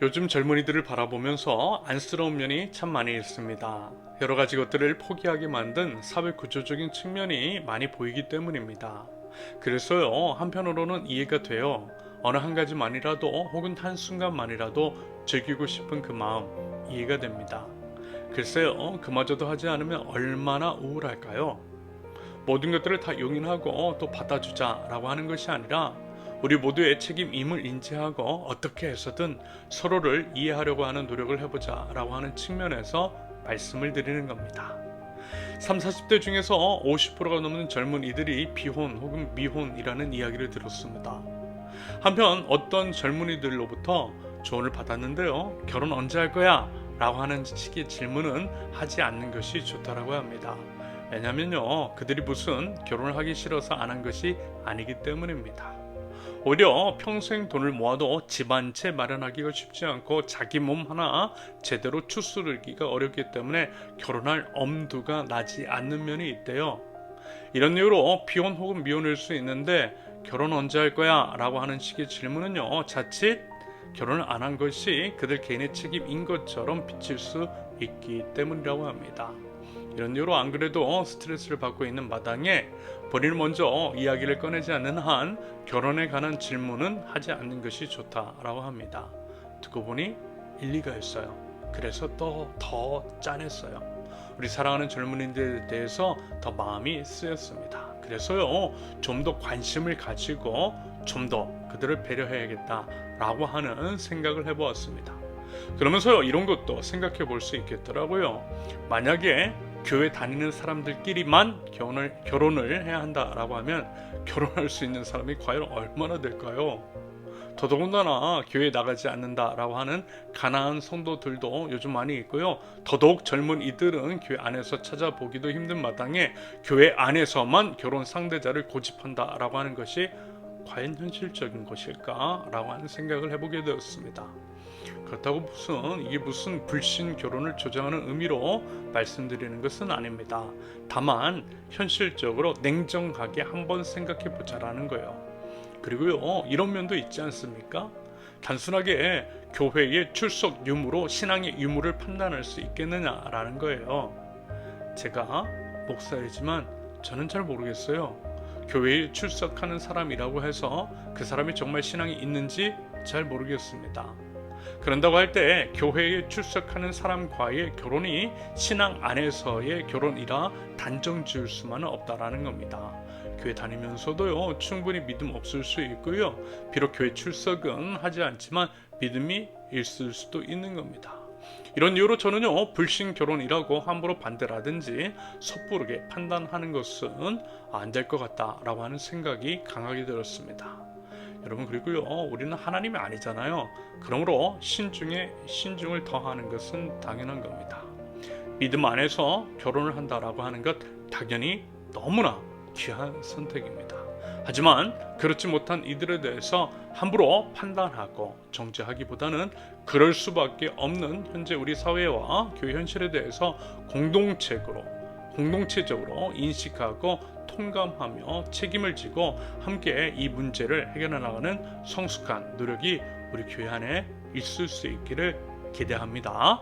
요즘 젊은이들을 바라보면서 안쓰러운 면이 참 많이 있습니다. 여러 가지 것들을 포기하게 만든 사회 구조적인 측면이 많이 보이기 때문입니다. 그래서요, 한편으로는 이해가 돼요. 어느 한 가지만이라도 혹은 한순간만이라도 즐기고 싶은 그 마음 이해가 됩니다. 글쎄요, 그마저도 하지 않으면 얼마나 우울할까요? 모든 것들을 다 용인하고 또 받아주자라고 하는 것이 아니라 우리 모두의 책임임을 인지하고 어떻게 해서든 서로를 이해하려고 하는 노력을 해보자라고 하는 측면에서 말씀을 드리는 겁니다. 3, 40대 중에서 50%가 넘는 젊은이들이 비혼 혹은 미혼이라는 이야기를 들었습니다. 한편 어떤 젊은이들로부터 조언을 받았는데요. 결혼 언제 할 거야? 라고 하는 식의 질문은 하지 않는 것이 좋다라고 합니다. 왜냐면요, 그들이 무슨 결혼을 하기 싫어서 안 한 것이 아니기 때문입니다. 오히려 평생 돈을 모아도 집 한 채 마련하기가 쉽지 않고 자기 몸 하나 제대로 추스르기가 어렵기 때문에 결혼할 엄두가 나지 않는 면이 있대요. 이런 이유로 비혼 혹은 미혼일 수 있는데 결혼 언제 할 거야? 라고 하는 식의 질문은요, 자칫 결혼을 안 한 것이 그들 개인의 책임인 것처럼 비칠 수 있기 때문이라고 합니다. 이런 이유로 안 그래도 스트레스를 받고 있는 마당에 본인이 먼저 이야기를 꺼내지 않는 한 결혼에 관한 질문은 하지 않는 것이 좋다라고 합니다. 듣고 보니 일리가 있어요. 그래서 또 더 짠했어요. 우리 사랑하는 젊은이들에 대해서 더 마음이 쓰였습니다. 그래서요, 좀 더 관심을 가지고 좀 더 그들을 배려해야겠다라고 하는 생각을 해보았습니다. 그러면서요, 이런 것도 생각해 볼 수 있겠더라고요. 만약에 교회 다니는 사람들끼리만 결혼을 해야 한다라고 하면 결혼할 수 있는 사람이 과연 얼마나 될까요? 더더군다나 교회에 나가지 않는다라고 하는 가난한 성도들도 요즘 많이 있고요. 더더욱 젊은 이들은 교회 안에서 찾아보기도 힘든 마당에 교회 안에서만 결혼 상대자를 고집한다라고 하는 것이 과연 현실적인 것일까라고 하는 생각을 해보게 되었습니다. 그렇다고 이게 무슨 불신 결혼을 조장하는 의미로 말씀드리는 것은 아닙니다. 다만 현실적으로 냉정하게 한번 생각해 보자라는 거예요. 그리고요, 이런 면도 있지 않습니까? 단순하게 교회의 출석 유무로 신앙의 유무를 판단할 수 있겠느냐라는 거예요. 제가 목사이지만 저는 잘 모르겠어요. 교회에 출석하는 사람이라고 해서 그 사람이 정말 신앙이 있는지 잘 모르겠습니다. 그런다고 할 때 교회에 출석하는 사람과의 결혼이 신앙 안에서의 결혼이라 단정 지을 수만은 없다라는 겁니다. 교회 다니면서도요, 충분히 믿음 없을 수 있고요. 비록 교회 출석은 하지 않지만 믿음이 있을 수도 있는 겁니다. 이런 이유로 저는요, 불신 결혼이라고 함부로 반대라든지 섣부르게 판단하는 것은 안 될 것 같다라고 하는 생각이 강하게 들었습니다. 여러분, 그리고요, 우리는 하나님이 아니잖아요. 그러므로 신중에 신중을 더하는 것은 당연한 겁니다. 믿음 안에서 결혼을 한다라고 하는 것 당연히 너무나 귀한 선택입니다. 하지만 그렇지 못한 이들에 대해서 함부로 판단하고 정죄하기보다는 그럴 수밖에 없는 현재 우리 사회와 교회 현실에 대해서 공동체적으로 인식하고 통감하며 책임을 지고 함께 이 문제를 해결해 나가는 성숙한 노력이 우리 교회 안에 있을 수 있기를 기대합니다.